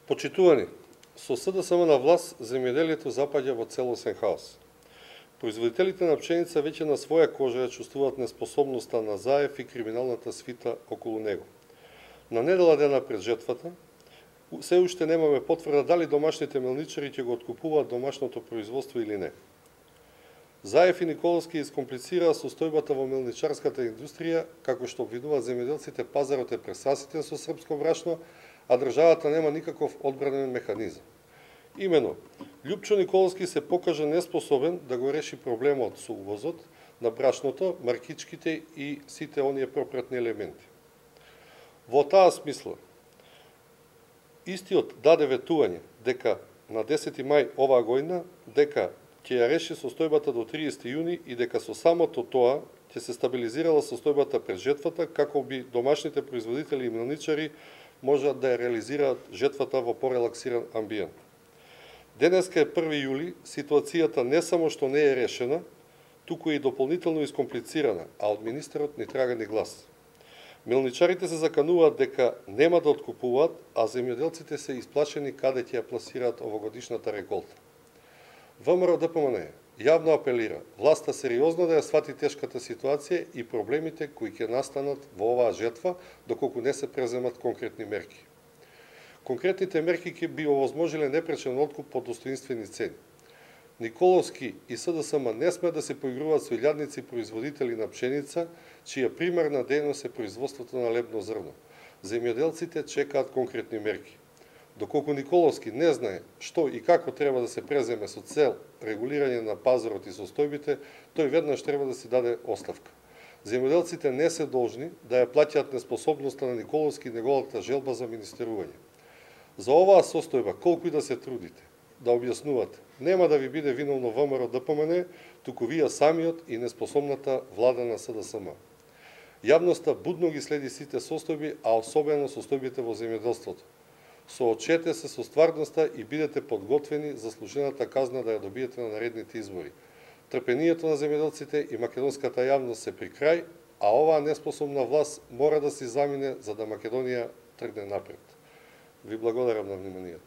Почитувани, со СДСМ на власт, земјоделието запаѓа во целосен хаос. Производителите на пшеница веќе на своја кожа ја чувствуваат неспособноста на заев и криминалната свита околу него. На недела дена пред жетвата, се уште немаме потврда дали домашните мелничари ќе го откупуваат домашното производство или не. Заев и Николовски искомплицираа состојбата во мелничарската индустрија, како што обвинуваат земјоделците, пазарот е пресаситен со српско брашно, а државата нема никаков одбранен механизам. Имено, Љупчо Николовски се покажа неспособен да го реши проблемот со увозот на брашното, маркичките и сите оние пропратни елементи. Во таа смисла, истиот даде ветување дека на 10 мај оваа година дека ќе ја реши состојбата до 30 јуни и дека со самото тоа ќе се стабилизирала состојбата пред жетвата, како би домашните производители и мелничари можат да ја реализираат жетвата во порелаксиран амбиент. Денеска е 1 јули, ситуацијата не само што не е решена, туку и дополнително искомплицирана, а од министерот ни трага ни глас. Мелничарите се закануваат дека нема да откупуваат, а земјоделците се исплашени каде ќе ја пласираат овогодишната реколта. ВМРО ДПМН јавно апелира власта сериозно да ја свати тешката ситуација и проблемите кои ќе настанат во оваа жетва, доколку не се преземат конкретни мерки. Конкретните мерки ќе би овозможиле непречен откуп по достоинствени цени. Николовски и СДСМ не сме да се поигруваат со илјадници производители на пшеница, чија примарна дејност е производството на лебно зрно. Земјоделците чекаат конкретни мерки. Доколку Николовски не знае што и како треба да се преземе со цел регулирање на пазарот и состојбите, тој веднаш треба да си даде оставка. Земјоделците не се должни да ја плаќаат неспособноста на Николовски и неговата желба за министерување. За оваа состојба, колку и да се трудите, да објаснувате, нема да ви биде виновно ВМРО ДПМН, туку вие самиот и неспособната влада на СДСМ. Јавноста будно ги следи сите состојби, а особено состојбите во земјоделството. Соочете се со стварноста и бидете подготвени за заслужената казна да ја добиете на наредните избори. Трпението на земјоделците и македонската јавност се при крај, а оваа неспособна власт мора да се замине за да Македонија тргне напред. Ви благодарам на вниманието.